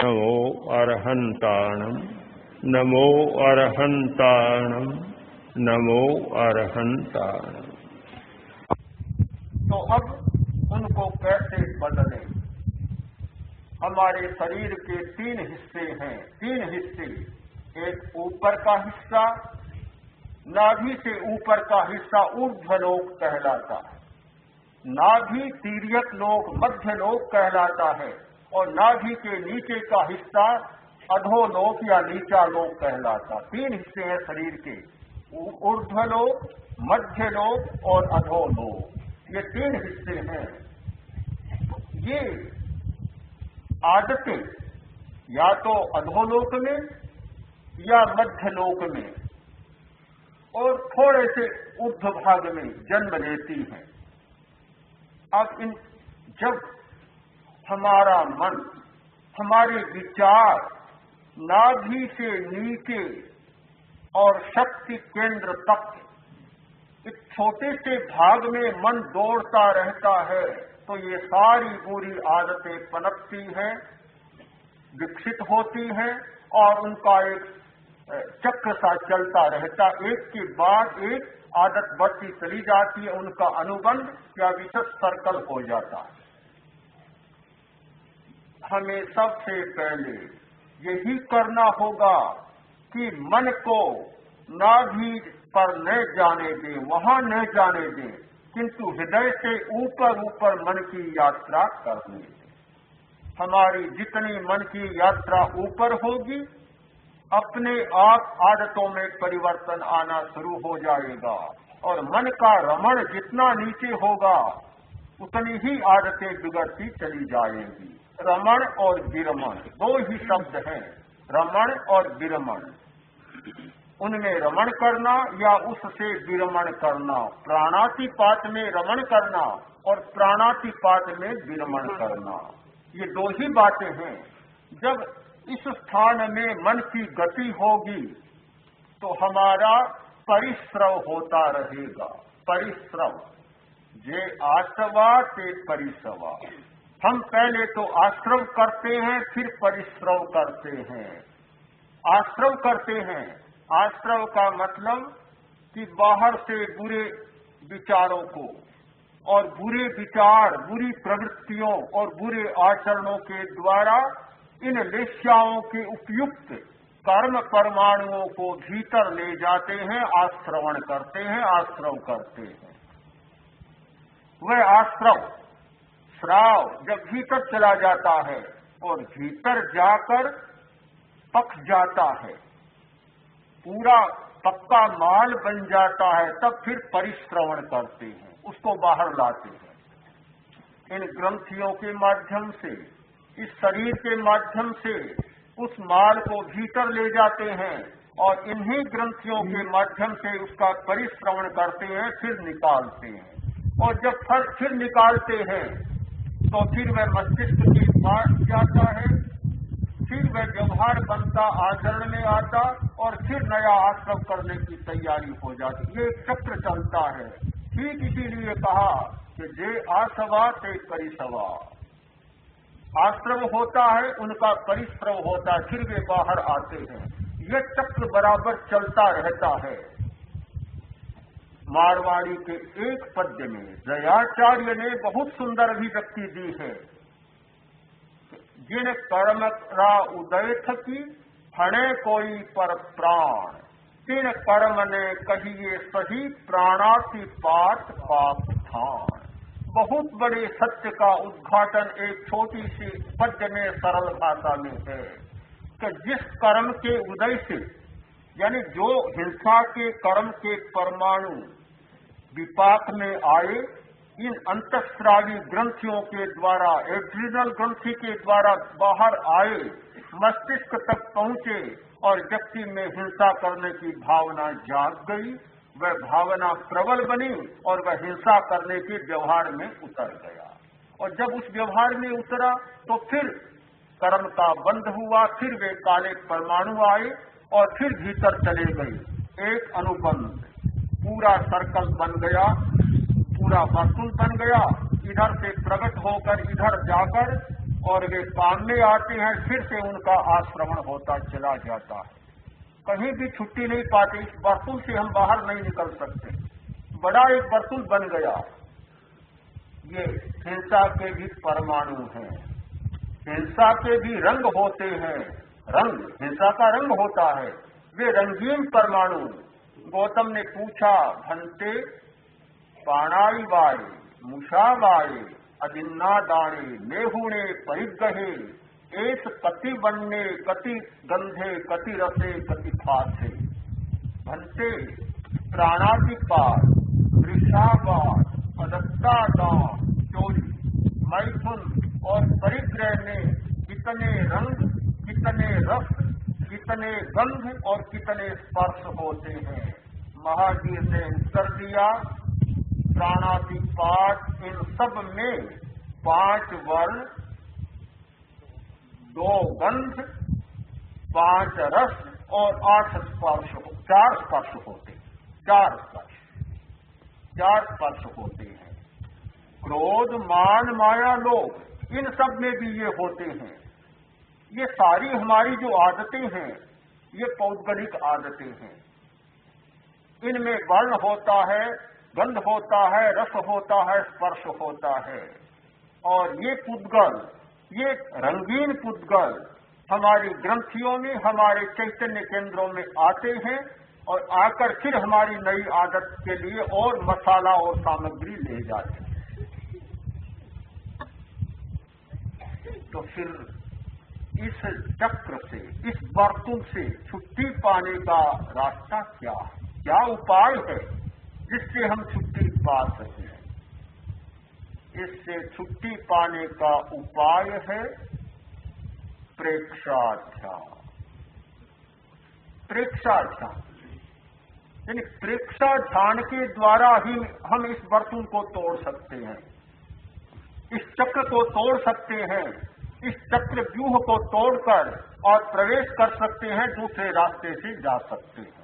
नमो अरहन्ताणं नमो अरहन्ताणं नमो अरहन्ताणं। तो अब उनको कैसे बदलें? हमारे शरीर के तीन हिस्से हैं, तीन हिस्से। एक ऊपर का हिस्सा, नाभि से ऊपर का हिस्सा ऊर्ध्वलोक कहलाता है, नाभि तिर्यक लोक मध्य लोक कहलाता है, और नाभि के नीचे का हिस्सा अधोलोक या नीचा लोक कहलाता। तीन हिस्से हैं शरीर के, ऊर्ध्वलोक, मध्य लोक और अधोलोक। ये तीन हिस्से हैं। ये आदतें या तो अधोलोक में या मध्य लोक में और थोड़े से ऊर्ध्व भाग में जन्म लेती हैं। अब जब हमारा मन, हमारे विचार नाभि से नीचे और शक्ति केंद्र तक एक छोटे से भाग में मन दौड़ता रहता है, तो ये सारी बुरी आदतें पनपती हैं, विकसित होती हैं और उनका एक चक्र सा चलता रहता, एक के बाद एक आदत बढ़ती चली जाती है, उनका अनुबंध या विशेष सर्कल हो जाता है। हमें सबसे पहले यही करना होगा कि मन को नाभि पर न जाने दें, वहां न जाने दें, किंतु हृदय से ऊपर ऊपर मन की यात्रा करने दें। हमारी जितनी मन की यात्रा ऊपर होगी, अपने आप आदतों में परिवर्तन आना शुरू हो जाएगा, और मन का रमण जितना नीचे होगा उतनी ही आदतें बिगड़ती चली जाएंगी। रमण और विरमण दो ही शब्द हैं, रमण और विरमण। उनमें रमण करना या उससे विरमण करना, प्राणातिपात में रमण करना और प्राणातिपात में विरमण करना, ये दो ही बातें हैं। जब इस स्थान में मन की गति होगी तो हमारा परिश्रव होता रहेगा। परिश्रव जे आश्रवा ते परिश्रवा। हम पहले तो आश्रव करते हैं, फिर परिश्रव करते हैं। आश्रव करते हैं, आश्रव का मतलब कि बाहर से बुरे विचारों को और बुरे विचार, बुरी प्रवृत्तियों और बुरे आचरणों के द्वारा इन लेस्याओं के उपयुक्त कर्म परमाणुओं को भीतर ले जाते हैं, आश्रवण करते हैं, आश्रव करते हैं। वह आश्रव, श्राव जब भीतर चला जाता है और भीतर जाकर पक जाता है, पूरा पक्का माल बन जाता है, तब फिर परिश्रवण करते हैं, उसको बाहर लाते हैं। इन ग्रंथियों के माध्यम से, इस शरीर के माध्यम से उस माल को भीतर ले जाते हैं और इन्हीं ग्रंथियों के माध्यम से उसका परिश्रवण करते हैं, फिर निकालते हैं। और जब फिर निकालते हैं तो फिर वह मस्तिष्क के पास जाता है, फिर वह व्यवहार बनता, आचरण में आता और फिर नया आश्रव करने की तैयारी हो जाती। ये चक्र चलता है। ठीक इसीलिए कहा कि जे आसवा ते परिसवा। आश्रव होता है, उनका परिश्रव होता है, फिर वे बाहर आते हैं। यह चक्र बराबर चलता रहता है। मारवाड़ी के एक पद्य में दयाचार्य ने बहुत सुंदर अभिव्यक्ति दी है। जिन कर्म रा उदय थकी फणे कोई पर प्राण, तिन कर्म ने कहिए सही प्राणातिपात पाप थान। बहुत बड़े सत्य का उद्घाटन एक छोटी सी पद्य में सरल भाषा में है कि जिस कर्म के उदय से, यानी जो हिंसा के कर्म के परमाणु विपाक में आए, इन अंतःस्रावी ग्रंथियों के द्वारा, एड्रिनल ग्रंथि के द्वारा बाहर आए, मस्तिष्क तक पहुंचे और व्यक्ति में हिंसा करने की भावना जाग गई। वह भावना प्रबल बनी और वह हिंसा करने के व्यवहार में उतर गया। और जब उस व्यवहार में उतरा तो फिर कर्म का बंध हुआ, फिर वे काले परमाणु आए और फिर भीतर चले गए। एक अनुबंध, पूरा सर्कल बन गया, पूरा वर्तुल बन गया, इधर से प्रकट होकर इधर जाकर और वे काम में आते हैं, फिर से उनका आश्रवण होता चला जाता है। कहीं भी छुट्टी नहीं पाते, इस वर्तुल से हम बाहर नहीं निकल सकते। बड़ा एक वर्तुल बन गया। ये हिंसा के भी परमाणु हैं, हिंसा के भी रंग होते हैं, रंग हिंसा का रंग होता है, वे रंगीन परमाणु। गौतम ने पूछा, भंते पाणाई वाय मुषा वाय अदिन्ना दाणे नेहुणे परिग्रहे एस कति वन्ने कति गंधे कति रसे कति फासे। भंते प्राणातिपात वृषावाद अदत्तादान चोरी मैथुन और परिग्रह में कितने रंग, कितने रस, कितने गंध और कितने स्पर्श होते हैं। महावीर ने उत्तर दिया, प्राणातिपात इन सब में 5 वर्ण, 2 गंध, 5 रस और 8 स्पर्श, 4 स्पर्श होते हैं, 4 स्पर्श होते हैं। क्रोध मान माया लोभ इन सब में भी ये होते हैं। ये सारी हमारी जो आदतें हैं, ये पौद्गलिक आदतें हैं। इनमें वर्ण होता है, गंध होता है, रस होता है, स्पर्श होता है। और ये पुद्गल, ये रंगीन पुद्गल हमारी ग्रंथियों में, हमारे चैतन्य केंद्रों में आते हैं और आकर फिर हमारी नई आदत के लिए और मसाला और सामग्री ले जाते हैं। तो फिर इस चक्र से, इस वर्तुल से छुट्टी पाने का रास्ता क्या है? क्या उपाय है जिससे हम छुट्टी पा सकें? इससे छुट्टी पाने का उपाय है प्रेक्षाध्यान। प्रेक्षाध्यान यानी प्रेक्षाध्यान के द्वारा ही हम इस वर्तुल को तोड़ सकते हैं, इस चक्र को तोड़ सकते हैं, इस चक्र व्यूह को तोड़कर और प्रवेश कर सकते हैं, दूसरे रास्ते से जा सकते हैं।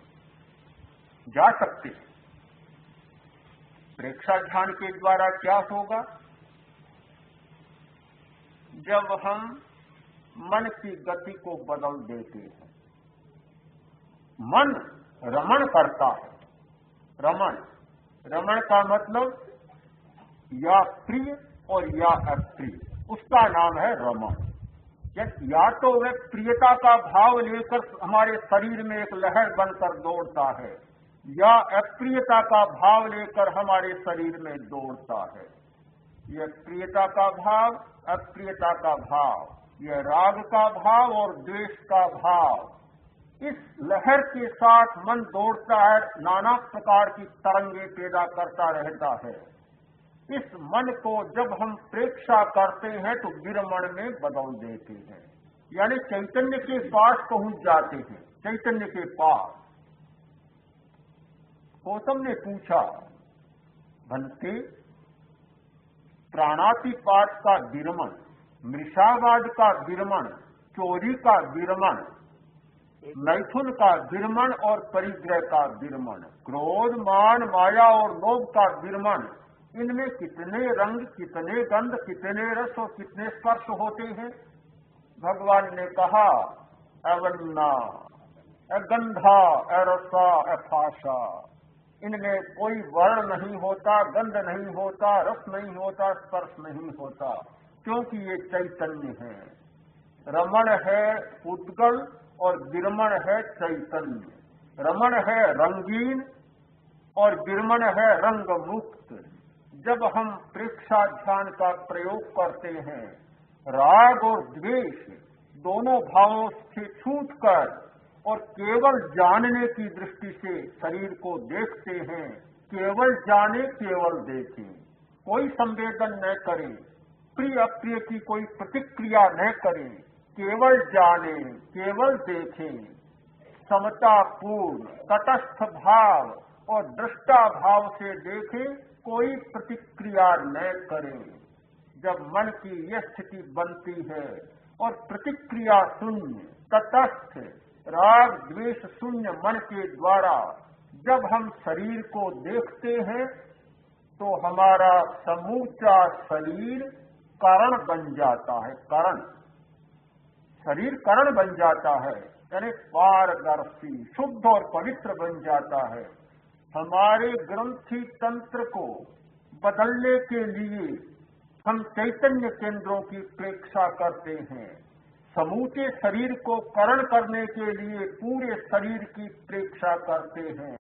प्रेक्षाध्यान के द्वारा क्या होगा? जब हम मन की गति को बदल देते हैं, मन रमण करता है। रमण का मतलब या प्रिय और या अप्रिय, उसका नाम है रमण। या तो वह प्रियता का भाव लेकर हमारे शरीर में एक लहर बनकर दौड़ता है, या अप्रियता का भाव लेकर हमारे शरीर में दौड़ता है। यह प्रियता का भाव, अप्रियता का भाव, यह राग का भाव और द्वेष का भाव, इस लहर के साथ मन दौड़ता है, नाना प्रकार की तरंगे पैदा करता रहता है। इस मन को जब हम प्रेक्षा करते हैं तो गिरमण में बदल देते हैं, यानी चैतन्य के पास पहुंच जाते हैं। चैतन्य के पास गौतम ने पूछा, भंते प्राणातिपात का गिरमण, मृषावाद का गिरमण, चोरी का गिरमण, मैथुन का गिरमण और परिग्रह का गिरमण, क्रोध मान माया और लोभ का गिरमण, इनमें कितने रंग, कितने गंध, कितने रस और कितने स्पर्श होते हैं? भगवान ने कहा, अवन्ना अगंधा अरसा अफाशा, इनमें कोई वर्ण नहीं होता, गंध नहीं होता, रस नहीं होता, स्पर्श नहीं होता, क्योंकि ये चैतन्य है। रमण है उद्गल और गिरमण है चैतन्य। रमण है रंगीन और गिरमण है रंग मुक्त। जब हम प्रेक्षाध्यान का प्रयोग करते हैं, राग और द्वेष दोनों भावों से छूटकर और केवल जानने की दृष्टि से शरीर को देखते हैं, केवल जाने केवल देखें, कोई संवेदन न करें, प्रिय अप्रिय की कोई प्रतिक्रिया न करें, केवल जाने, केवल देखें, समतापूर्ण तटस्थ भाव और दृष्टा भाव से देखें, कोई प्रतिक्रिया न करें। जब मन की यह स्थिति बनती है और प्रतिक्रिया शून्य, तटस्थ, राग द्वेष शून्य मन के द्वारा जब हम शरीर को देखते हैं, तो हमारा समूचा शरीर कारण बन जाता है। कारण, शरीर कारण बन जाता है, यानी पारदर्शी, शुद्ध और पवित्र बन जाता है। हमारे ग्रंथि तंत्र को बदलने के लिए हम चैतन्य केंद्रों की प्रेक्षा करते हैं। समूचे शरीर को करण करने के लिए पूरे शरीर की प्रेक्षा करते हैं।